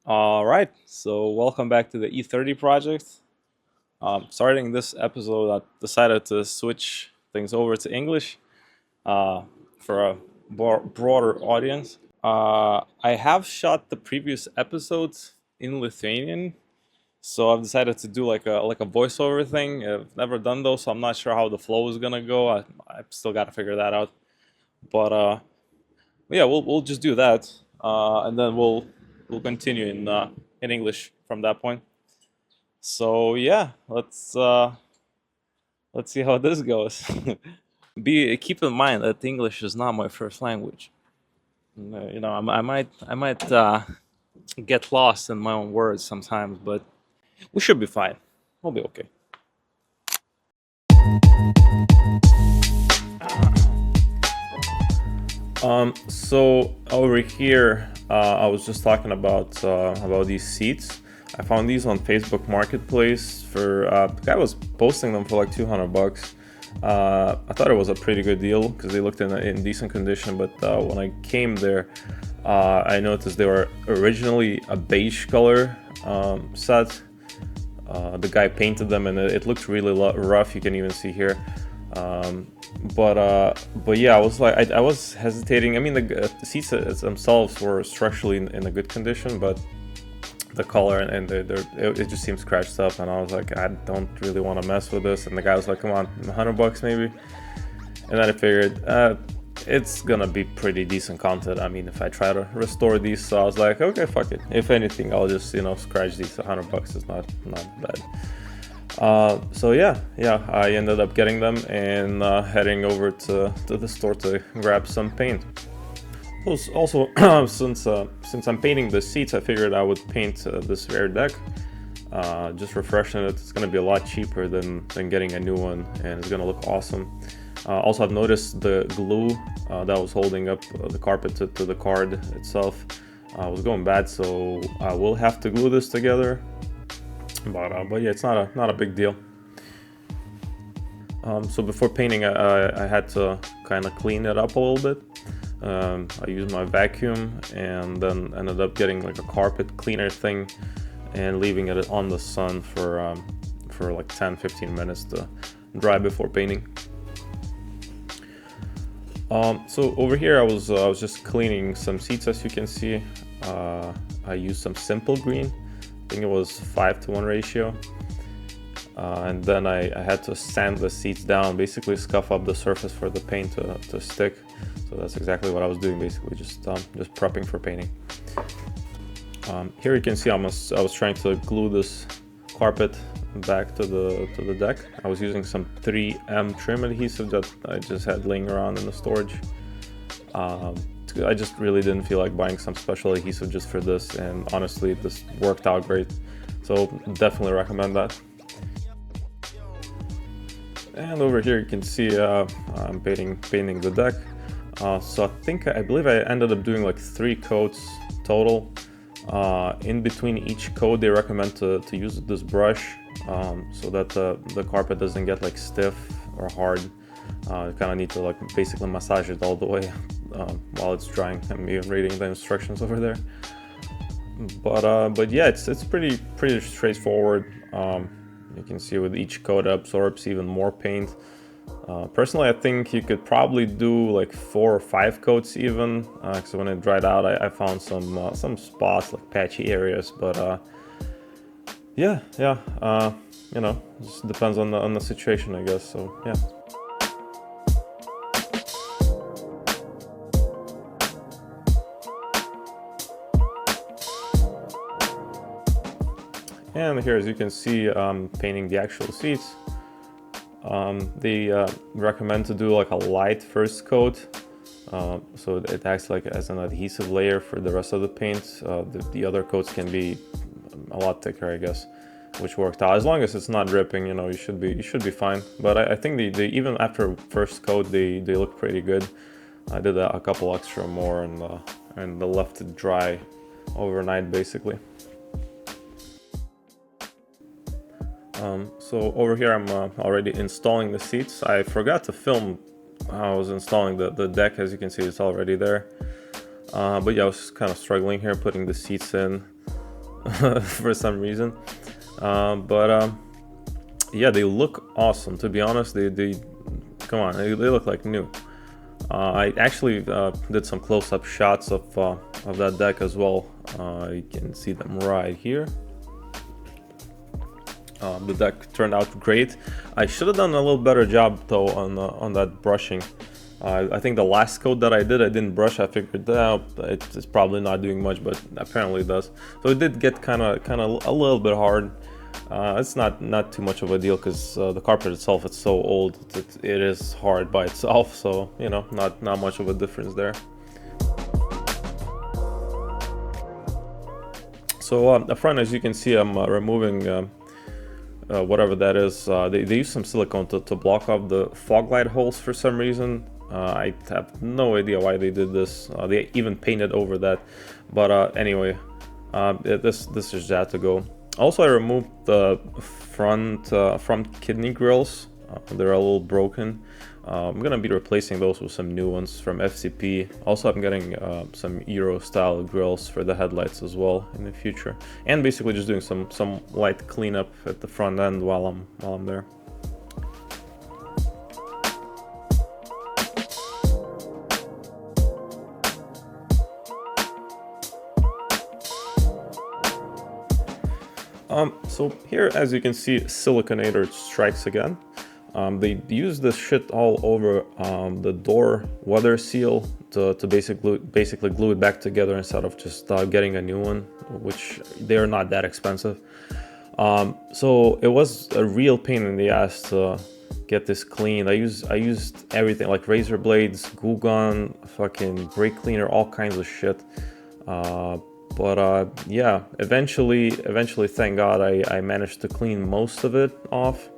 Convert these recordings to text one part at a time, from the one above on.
All right, so welcome back to the E30 project. Starting this episode, I decided to switch things over to English uh, for a broader audience. I have shot the previous episodes in Lithuanian, so I've decided to do like a voiceover thing. I've never done those, so I'm not sure how the flow is gonna go. I've still got to figure that out. But yeah, we'll just do that, and then we'll continue in English from that point. So yeah, let's see how this goes. Be keep in mind that English is not my first language. I might get lost in my own words sometimes, but we should be fine. We'll be okay. So over here, I was just talking about these seats. I found these on Facebook Marketplace for the guy was posting them for like 200 bucks. I thought it was a pretty good deal because they looked in decent condition. But when I came there, I noticed they were originally a beige color set. The guy painted them, and it looked really rough. You can even see here. But yeah, I was hesitating. I mean, the seats themselves were structurally in a good condition, but the color and it just seems scratched up, and I was like, I don't really want to mess with this. And the guy was like, come on, 100 bucks maybe. And then I figured it's gonna be pretty decent content. I mean, if I try to restore these, so I was like, okay, fuck it. If anything, I'll just scratch these. 100 bucks is not bad. So yeah, I ended up getting them and heading over to the store to grab some paint. Also, since I'm painting the seats, I figured I would paint this rear deck. Just refreshing it. It's going to be a lot cheaper than getting a new one, and it's going to look awesome. Also, I've noticed the glue that was holding up the carpet to the card itself was going bad, so I will have to glue this together. But yeah, it's not a big deal. So before painting, I had to kind of clean it up a little bit. I used my vacuum and then ended up getting like a carpet cleaner thing and leaving it on the sun for like 10-15 minutes to dry before painting. So over here I was just cleaning some seats, as you can see. I used some simple green. I think it was 5-to-1 ratio. And then I had to sand the seats down, basically scuff up the surface for the paint to stick. So that's exactly what I was doing, basically just prepping for painting. Here you can see I was trying to glue this carpet back to the deck. I was using some 3M trim adhesive that I just had laying around in the storage. I just really didn't feel like buying some special adhesive just for this, and honestly this worked out great, so definitely recommend that. And over here you can see I'm painting the deck. So I believe I ended up doing like 3 coats total. In between each coat they recommend to use this brush so that the carpet doesn't get like stiff or hard. You kind of need to like basically massage it all the way while it's drying. I'm even reading the instructions over there. But yeah, it's pretty straightforward. You can see with each coat it absorbs even more paint. Personally, I think you could probably do like 4 or 5 coats even, because when it dried out, I found some spots, like patchy areas. But yeah, just depends on the situation, I guess. So yeah. And here, as you can see, I'm painting the actual seats. They recommend to do like a light first coat, so it acts like as an adhesive layer for the rest of the paint. The other coats can be a lot thicker, I guess, which worked out. As long as it's not dripping, you should be fine. But I think they even after first coat they look pretty good. I did a couple extra more and left it dry overnight basically. So over here I'm already installing the seats. I forgot to film how I was installing the deck. As you can see, it's already there. But yeah, I was kind of struggling here putting the seats in for some reason. Yeah, they look awesome. To be honest, they come on, they look like new. I actually did some close-up shots of that deck as well. You can see them right here. The deck turned out great. I should have done a little better job though on that brushing. I think the last coat that I didn't brush. I figured out it's probably not doing much, but apparently it does. So it did get kind of a little bit hard. It's not too much of a deal because the carpet itself, it's so old. It is hard by itself, so you know, not much of a difference there. So up front, as you can see, I'm removing whatever that is. They use some silicone to block off the fog light holes for some reason. I have no idea why they did this. They even painted over that, but anyway, this is that to go. Also, I removed the front kidney grills. They're a little broken. I'm gonna be replacing those with some new ones from FCP. Also, I'm getting some Euro style grills for the headlights as well in the future, and basically just doing some light cleanup at the front end while I'm there. So here, as you can see, Siliconator strikes again. They use this shit all over the door weather seal to basically glue it back together instead of just getting a new one, which they're not that expensive. So it was a real pain in the ass to get this clean. I used everything like razor blades, glue gun, fucking brake cleaner, all kinds of shit. Yeah, eventually, thank God, I managed to clean most of it off.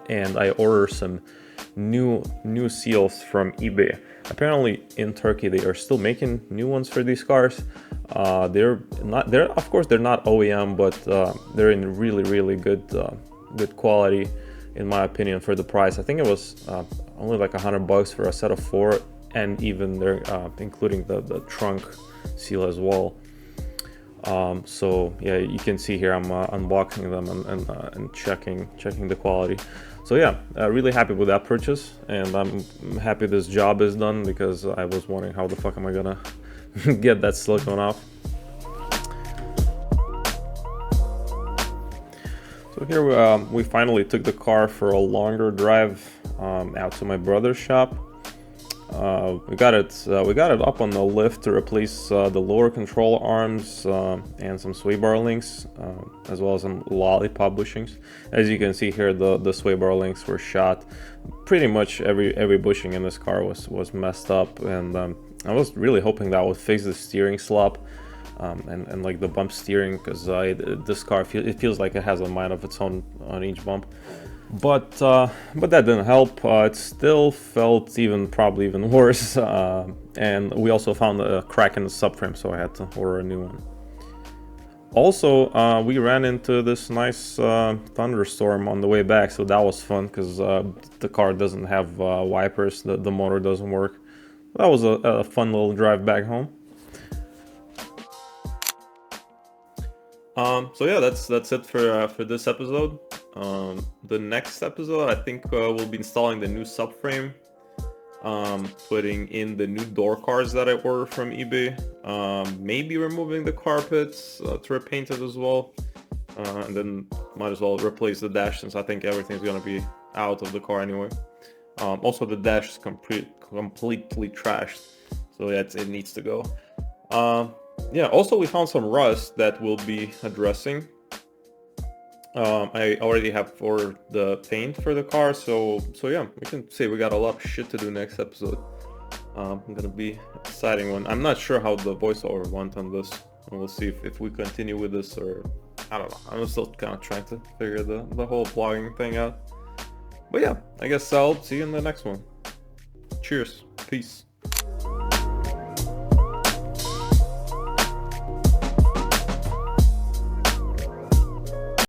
And I ordered some new seals from eBay. Apparently in Turkey they are still making new ones for these cars. Of course they're not OEM, but they're in really good quality in my opinion for the price. I think it was only like $100 for a set of 4, and even they're including the trunk seal as well. So yeah, you can see here I'm unboxing them and checking the quality. So yeah, really happy with that purchase, and I'm happy this job is done because I was wondering how the fuck am I gonna get that silicone off. So here we finally took the car for a longer drive out to my brother's shop. We got it up on the lift to replace the lower control arms and some sway bar links, as well as some lollipop bushings. As you can see here, the sway bar links were shot. Pretty much every bushing in this car was messed up, and I was really hoping that would fix the steering slop and like the bump steering, because this car it feels like it has a mind of its own on each bump. But that didn't help. It still felt probably even worse, and we also found a crack in the subframe, so I had to order a new one. Also, we ran into this nice thunderstorm on the way back, so that was fun because the car doesn't have wipers, the motor doesn't work. That was a fun little drive back home. So yeah, that's it for this episode. The next episode, I think we'll be installing the new subframe, putting in the new door cards that I ordered from eBay, maybe removing the carpets to repaint it as well, and then might as well replace the dash since I think everything's gonna be out of the car anyway. Also, the dash is completely trashed, so yeah, it needs to go. Yeah, also we found some rust that we'll be addressing. I already have ordered the paint for the car, so yeah, we can say we got a lot of shit to do next episode. Gonna be exciting one. I'm not sure how the voiceover went on this, and we'll see if we continue with this, or I don't know. I'm still kind of trying to figure the whole vlogging thing out. But yeah, I guess I'll see you in the next one. Cheers. Peace.